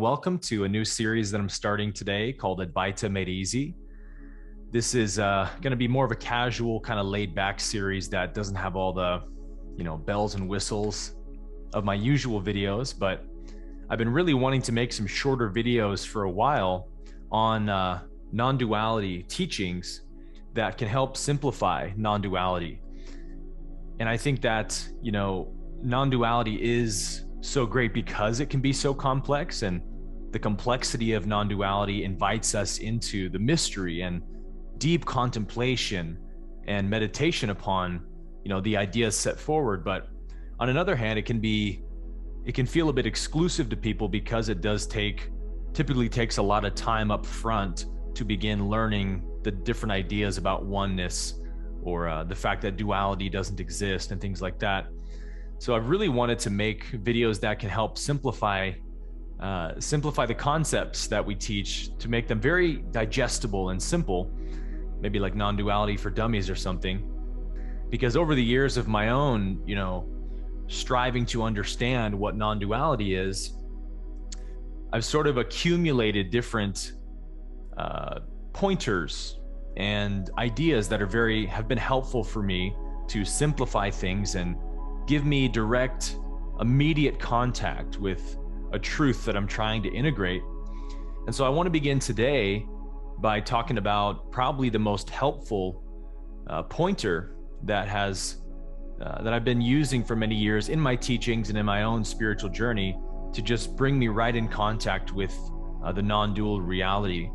Welcome to a new series that I'm starting today called Advaita Made Easy. This is going to be more of a casual, kind of laid back series that doesn't have all the, bells and whistles of my usual videos, but I've been really wanting to make some shorter videos for a while on non-duality teachings that can help simplify non-duality. And I think that, non-duality is so great because it can be so complex, and the complexity of non-duality invites us into the mystery and deep contemplation and meditation upon, the ideas set forward. But on another hand, it can feel a bit exclusive to people because it typically takes a lot of time up front to begin learning the different ideas about oneness or the fact that duality doesn't exist and things like that. So I've really wanted to make videos that can help simplify the concepts that we teach to make them very digestible and simple, maybe like non-duality for dummies or something. Because over the years of my own, striving to understand what non-duality is, I've sort of accumulated different pointers and ideas that have been helpful for me to simplify things and give me direct, immediate contact with a truth that I'm trying to integrate. And so I want to begin today by talking about probably the most helpful pointer that I've been using for many years in my teachings and in my own spiritual journey to just bring me right in contact with the non-dual reality.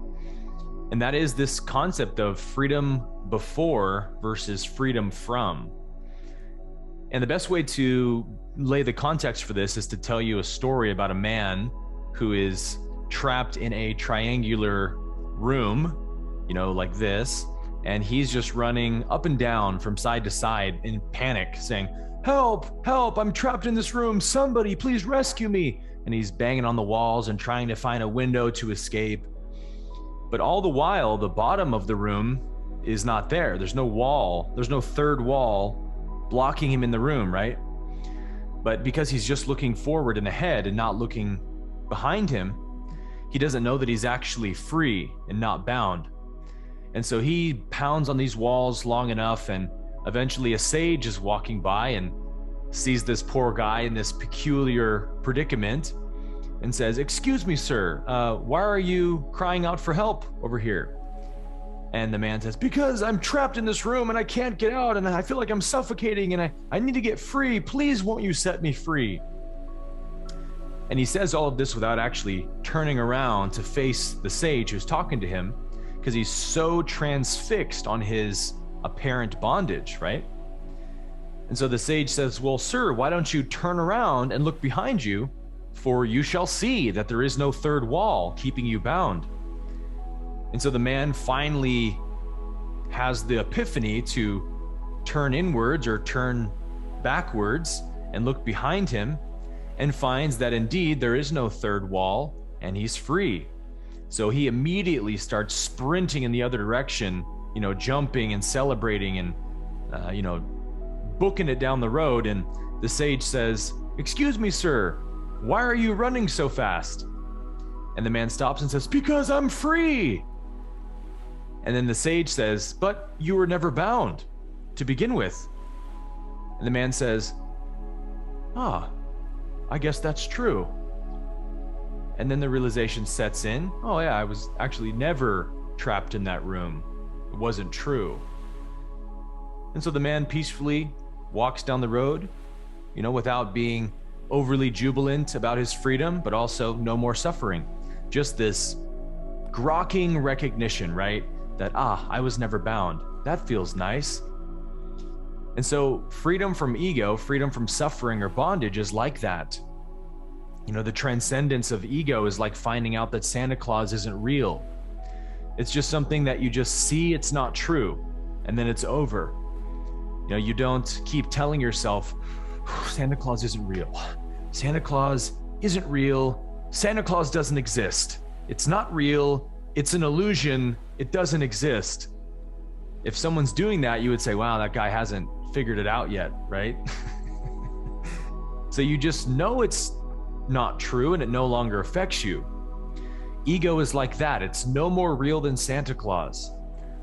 And that is this concept of freedom before versus freedom from. And the best way to lay the context for this is to tell you a story about a man who is trapped in a triangular room, like this, and he's just running up and down from side to side in panic, saying, "Help, help, I'm trapped in this room, somebody please rescue me." And he's banging on the walls and trying to find a window to escape. But all the while, the bottom of the room is not there. There's no wall, there's no third wall blocking him in the room, right? But because he's just looking forward and ahead and not looking behind him, he doesn't know that he's actually free and not bound. And so he pounds on these walls long enough, and eventually a sage is walking by and sees this poor guy in this peculiar predicament and says, "Excuse me, sir, why are you crying out for help over here?" And the man says, "Because I'm trapped in this room and I can't get out, and I feel like I'm suffocating, and I need to get free. Please, won't you set me free?" And he says all of this without actually turning around to face the sage who's talking to him, because he's so transfixed on his apparent bondage, right? And so the sage says, "Well, sir, why don't you turn around and look behind you, for you shall see that there is no third wall keeping you bound." And so the man finally has the epiphany to turn inwards or turn backwards and look behind him, and finds that indeed there is no third wall and he's free. So he immediately starts sprinting in the other direction, jumping and celebrating and, booking it down the road. And the sage says, "Excuse me, sir, why are you running so fast?" And the man stops and says, "Because I'm free." And then the sage says, "But you were never bound to begin with." And the man says, I guess that's true." And then the realization sets in, "Oh yeah, I was actually never trapped in that room. It wasn't true." And so the man peacefully walks down the road, without being overly jubilant about his freedom, but also no more suffering. Just this grokking recognition, right? That, I was never bound. That feels nice. And so freedom from ego, freedom from suffering or bondage is like that. The transcendence of ego is like finding out that Santa Claus isn't real. It's just something that you just see it's not true, and then it's over. You don't keep telling yourself, "Santa Claus isn't real. Santa Claus isn't real. Santa Claus doesn't exist. It's not real. It's an illusion. It doesn't exist." If someone's doing that, you would say, "Wow, that guy hasn't figured it out yet," right? So you just know it's not true and it no longer affects you. Ego is like that. It's no more real than Santa Claus.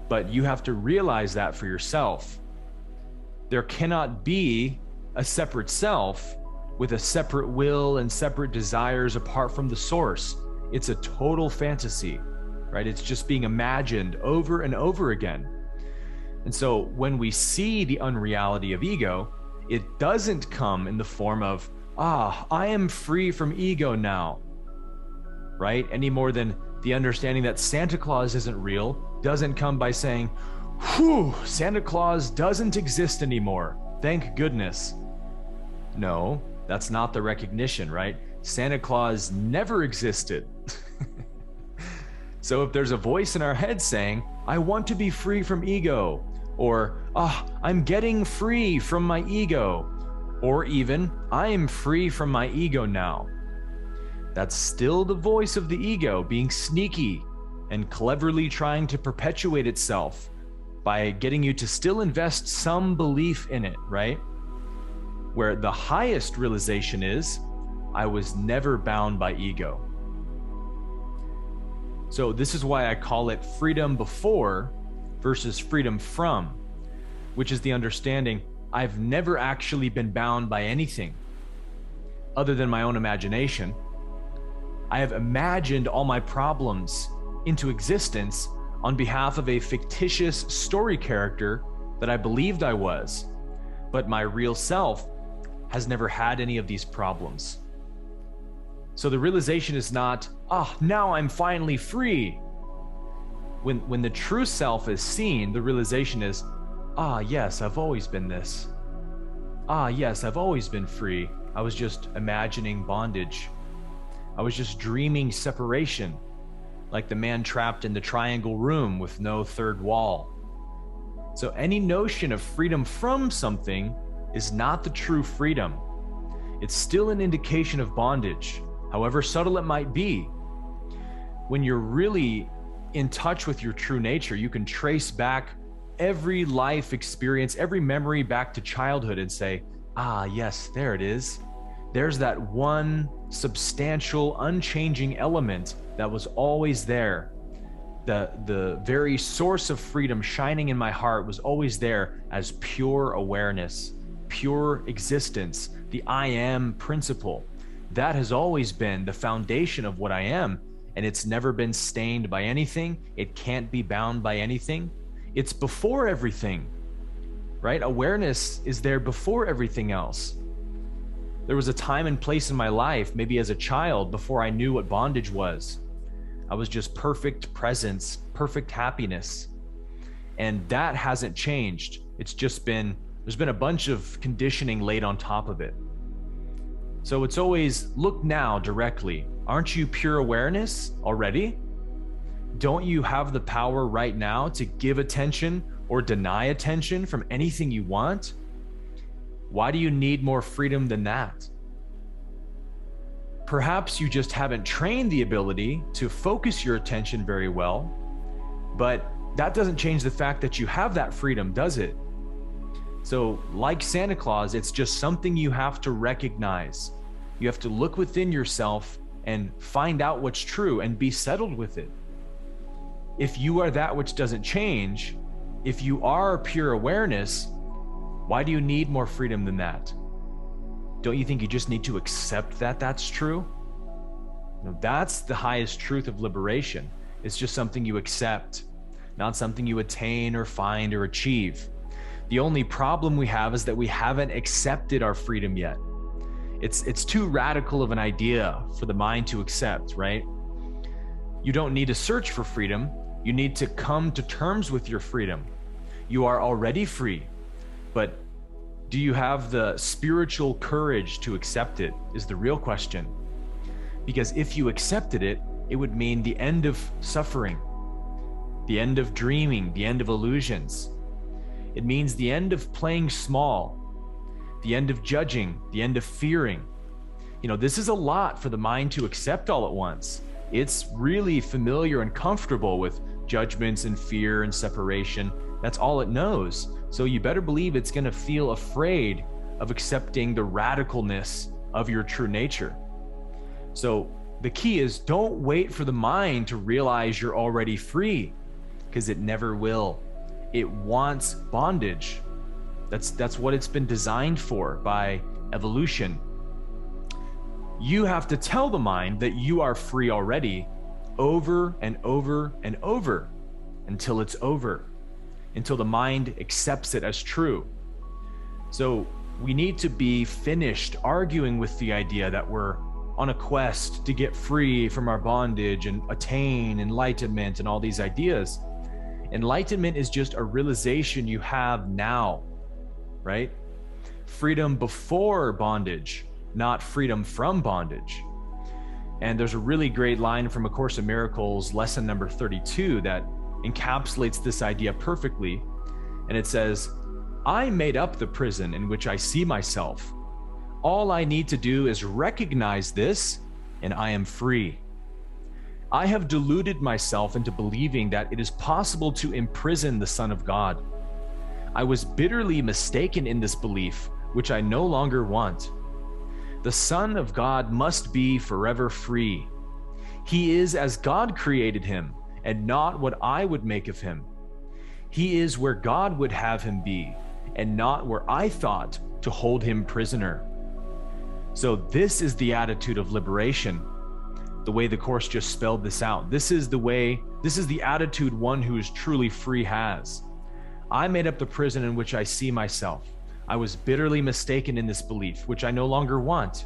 But you have to realize that for yourself. There cannot be a separate self with a separate will and separate desires apart from the source. It's a total fantasy, right? It's just being imagined over and over again. And so when we see the unreality of ego, it doesn't come in the form of, I am free from ego now, right? Any more than the understanding that Santa Claus isn't real doesn't come by saying, whew, Santa Claus doesn't exist anymore. Thank goodness. No, that's not the recognition, right? Santa Claus never existed. So if there's a voice in our head saying, I want to be free from ego, or, I'm getting free from my ego, or even, I am free from my ego now, that's still the voice of the ego being sneaky and cleverly trying to perpetuate itself by getting you to still invest some belief in it, right? Where the highest realization is, I was never bound by ego. So this is why I call it freedom before versus freedom from, which is the understanding I've never actually been bound by anything other than my own imagination. I have imagined all my problems into existence on behalf of a fictitious story character that I believed I was, but my real self has never had any of these problems. So the realization is not, now I'm finally free. When the true self is seen, the realization is, yes, I've always been this. Yes, I've always been free. I was just imagining bondage. I was just dreaming separation, like the man trapped in the triangle room with no third wall. So any notion of freedom from something is not the true freedom. It's still an indication of bondage, however subtle it might be. When you're really in touch with your true nature, you can trace back every life experience, every memory back to childhood and say, yes, there it is. There's that one substantial, unchanging element that was always there. The very source of freedom shining in my heart was always there as pure awareness, pure existence, the I am principle. That has always been the foundation of what I am, and it's never been stained by anything. It can't be bound by anything. It's before everything, right? Awareness is there before everything else. There was a time and place in my life, maybe as a child, before I knew what bondage was. I was just perfect presence, perfect happiness. And that hasn't changed. It's just been, there's been a bunch of conditioning laid on top of it. So it's always, look now directly. Aren't you pure awareness already? Don't you have the power right now to give attention or deny attention from anything you want? Why do you need more freedom than that? Perhaps you just haven't trained the ability to focus your attention very well, but that doesn't change the fact that you have that freedom, does it? So, like Santa Claus, it's just something you have to recognize. You have to look within yourself and find out what's true and be settled with it. If you are that which doesn't change, if you are pure awareness, why do you need more freedom than that? Don't you think you just need to accept that that's true? No, that's the highest truth of liberation. It's just something you accept, not something you attain or find or achieve. The only problem we have is that we haven't accepted our freedom yet. It's too radical of an idea for the mind to accept, right? You don't need to search for freedom. You need to come to terms with your freedom. You are already free, but do you have the spiritual courage to accept it is the real question. Because if you accepted it, it would mean the end of suffering, the end of dreaming, the end of illusions. It means the end of playing small, the end of judging, the end of fearing. This is a lot for the mind to accept all at once. It's really familiar and comfortable with judgments and fear and separation. That's all it knows. So you better believe it's going to feel afraid of accepting the radicalness of your true nature. So the key is don't wait for the mind to realize you're already free, because it never will. It wants bondage. That's what it's been designed for by evolution. You have to tell the mind that you are free already over and over and over until it's over, until the mind accepts it as true. So we need to be finished arguing with the idea that we're on a quest to get free from our bondage and attain enlightenment and all these ideas. Enlightenment is just a realization you have now, right? Freedom before bondage, not freedom from bondage. And there's a really great line from A Course in Miracles, lesson number 32, that encapsulates this idea perfectly. And it says, I made up the prison in which I see myself. All I need to do is recognize this, and I am free. I have deluded myself into believing that it is possible to imprison the Son of God. I was bitterly mistaken in this belief, which I no longer want. The Son of God must be forever free. He is as God created him, and not what I would make of him. He is where God would have him be, and not where I thought to hold him prisoner. So this is the attitude of liberation, the way the Course just spelled this out. This is the attitude one who is truly free has. I made up the prison in which I see myself. I was bitterly mistaken in this belief, which I no longer want.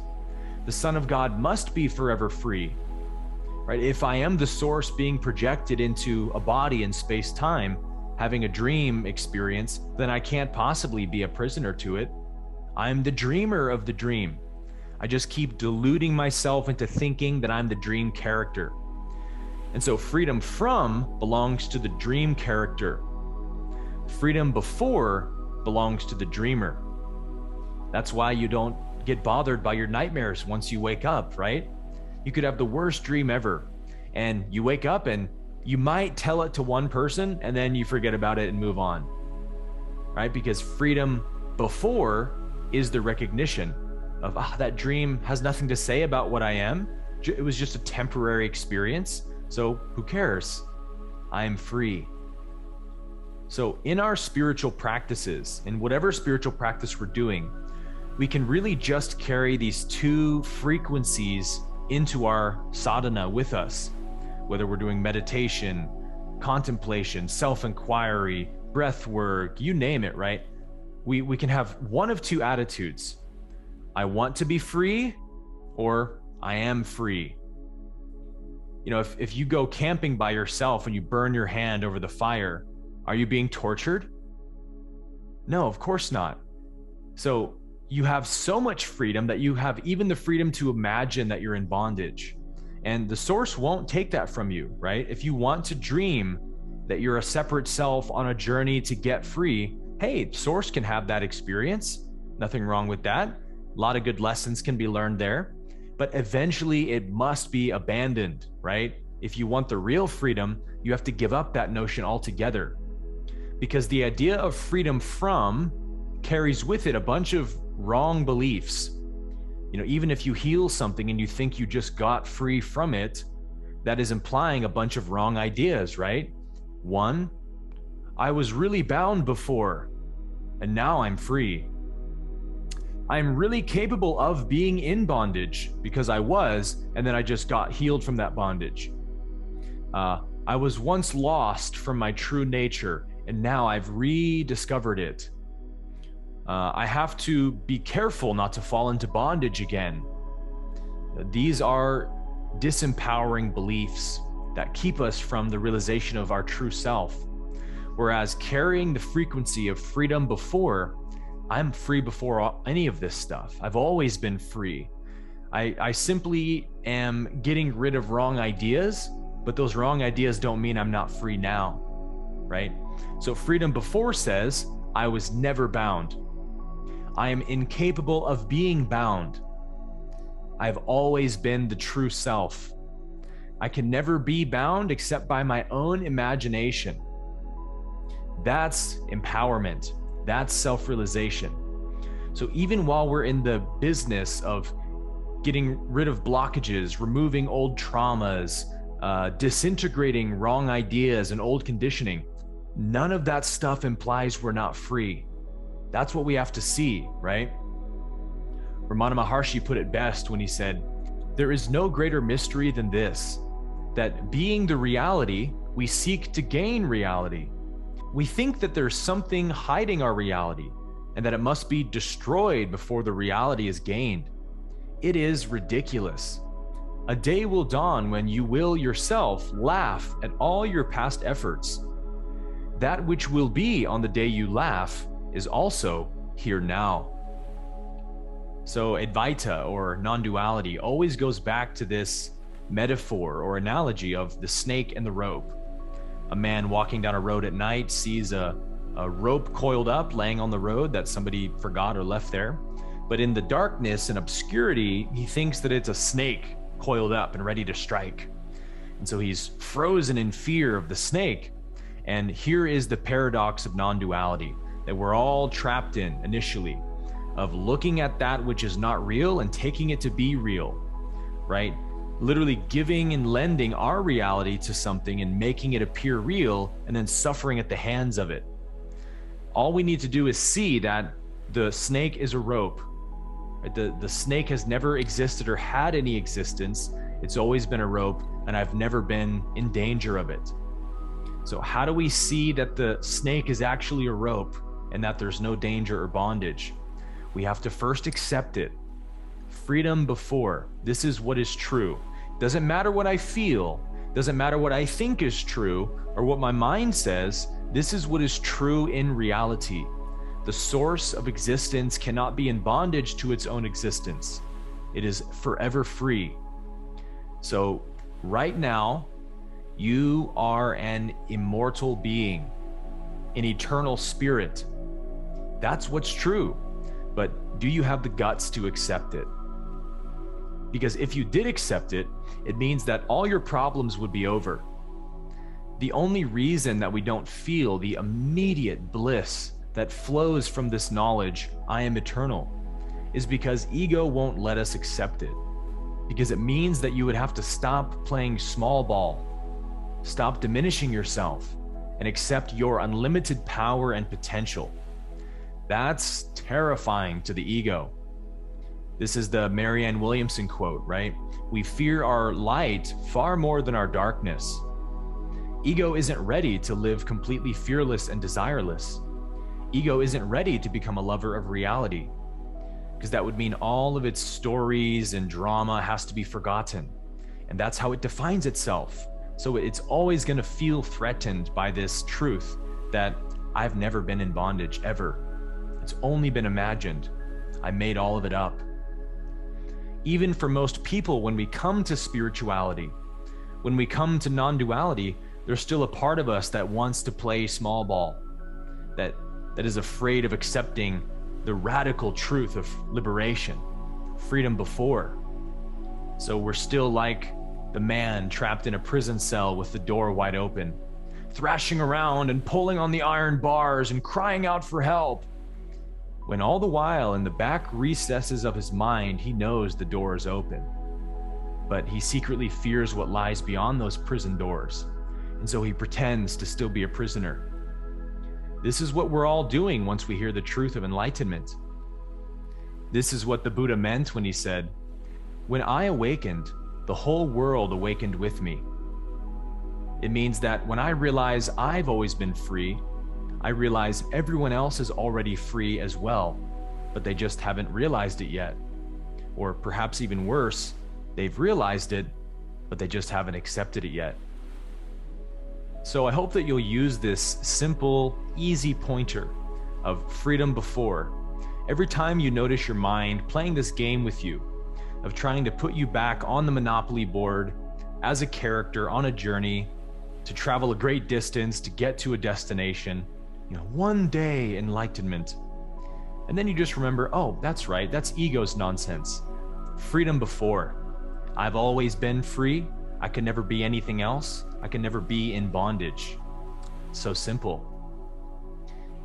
The Son of God must be forever free. Right? If I am the source being projected into a body in space-time, having a dream experience, then I can't possibly be a prisoner to it. I'm the dreamer of the dream. I just keep deluding myself into thinking that I'm the dream character. And so freedom from belongs to the dream character. Freedom before belongs to the dreamer. That's why you don't get bothered by your nightmares once you wake up, right? You could have the worst dream ever, and you wake up and you might tell it to one person and then you forget about it and move on, right? Because freedom before is the recognition of, that dream has nothing to say about what I am. It was just a temporary experience. So who cares? I am free. So in our spiritual practices, in whatever spiritual practice we're doing, we can really just carry these two frequencies into our sadhana with us, whether we're doing meditation, contemplation, self-inquiry, breath work, you name it, right? We can have one of two attitudes. I want to be free, or I am free. You know, if you go camping by yourself and you burn your hand over the fire, are you being tortured? No, of course not. So you have so much freedom that you have even the freedom to imagine that you're in bondage. And the source won't take that from you, right? If you want to dream that you're a separate self on a journey to get free, hey, source can have that experience. Nothing wrong with that. A lot of good lessons can be learned there, but eventually it must be abandoned, right? If you want the real freedom, you have to give up that notion altogether, because the idea of freedom from carries with it a bunch of wrong beliefs. You know, even if you heal something and you think you just got free from it, that is implying a bunch of wrong ideas, right? One, I was really bound before, and now I'm free. I'm really capable of being in bondage because I was, and then I just got healed from that bondage. I was once lost from my true nature, and now I've rediscovered it. I have to be careful not to fall into bondage again. These are disempowering beliefs that keep us from the realization of our true self. Whereas carrying the frequency of freedom before, I'm free before any of this stuff. I've always been free. I simply am getting rid of wrong ideas, but those wrong ideas don't mean I'm not free now, right? So freedom before says, I was never bound. I am incapable of being bound. I've always been the true self. I can never be bound except by my own imagination. That's empowerment. That's self-realization. So even while we're in the business of getting rid of blockages, removing old traumas, disintegrating wrong ideas and old conditioning. None of that stuff implies we're not free. That's what we have to see, right? Ramana Maharshi put it best when he said, "There is no greater mystery than this, that being the reality, we seek to gain reality. We think that there's something hiding our reality and that it must be destroyed before the reality is gained. It is ridiculous. A day will dawn when you will yourself laugh at all your past efforts. That which will be on the day you laugh is also here now." So Advaita, or non-duality, always goes back to this metaphor or analogy of the snake and the rope. A man walking down a road at night sees a rope coiled up laying on the road that somebody forgot or left there. But in the darkness and obscurity, he thinks that it's a snake coiled up and ready to strike. And so he's frozen in fear of the snake. And here is the paradox of non-duality that we're all trapped in initially, of looking at that which is not real and taking it to be real, right? Literally giving and lending our reality to something and making it appear real and then suffering at the hands of it. All we need to do is see that the snake is a rope. Right? The snake has never existed or had any existence. It's always been a rope, and I've never been in danger of it. So how do we see that the snake is actually a rope and that there's no danger or bondage? We have to first accept it. Freedom before. This is what is true. Doesn't matter what I feel. Doesn't matter what I think is true or what my mind says. This is what is true in reality. The source of existence cannot be in bondage to its own existence. It is forever free. So right now, you are an immortal being, an eternal spirit. That's what's true. But do you have the guts to accept it? Because if you did accept it, it means that all your problems would be over. The only reason that we don't feel the immediate bliss that flows from this knowledge, I am eternal, is because ego won't let us accept it. Because it means that you would have to stop playing small ball, stop diminishing yourself, and accept your unlimited power and potential. That's terrifying to the ego. This is the Marianne Williamson quote, right? We fear our light far more than our darkness. Ego isn't ready to live completely fearless and desireless. Ego isn't ready to become a lover of reality, because that would mean all of its stories and drama has to be forgotten. And that's how it defines itself. So it's always going to feel threatened by this truth that I've never been in bondage ever. It's only been imagined. I made all of it up. Even for most people, when we come to spirituality, when we come to non-duality, there's still a part of us that wants to play small ball, that is afraid of accepting the radical truth of liberation, freedom before. So we're still like the man trapped in a prison cell with the door wide open, thrashing around and pulling on the iron bars and crying out for help, when all the while in the back recesses of his mind, he knows the door is open. But he secretly fears what lies beyond those prison doors, and so he pretends to still be a prisoner. This is what we're all doing once we hear the truth of enlightenment. This is what the Buddha meant when he said, "When I awakened, the whole world awakened with me." It means that when I realize I've always been free, I realize everyone else is already free as well, but they just haven't realized it yet. Or perhaps even worse, they've realized it, but they just haven't accepted it yet. So I hope that you'll use this simple, easy pointer of freedom before every time you notice your mind playing this game with you, of trying to put you back on the Monopoly board as a character on a journey to travel a great distance to get to a destination, one day enlightenment. And then you just remember, oh, that's right, that's ego's nonsense. Freedom before. I've always been free. I can never be anything else. I can never be in bondage. So simple.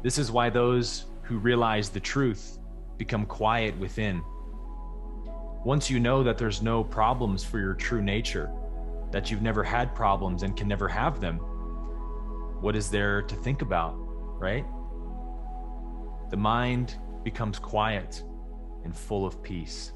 This is why those who realize the truth become quiet within. Once you know that there's no problems for your true nature, that you've never had problems and can never have them, what is there to think about, right? The mind becomes quiet and full of peace.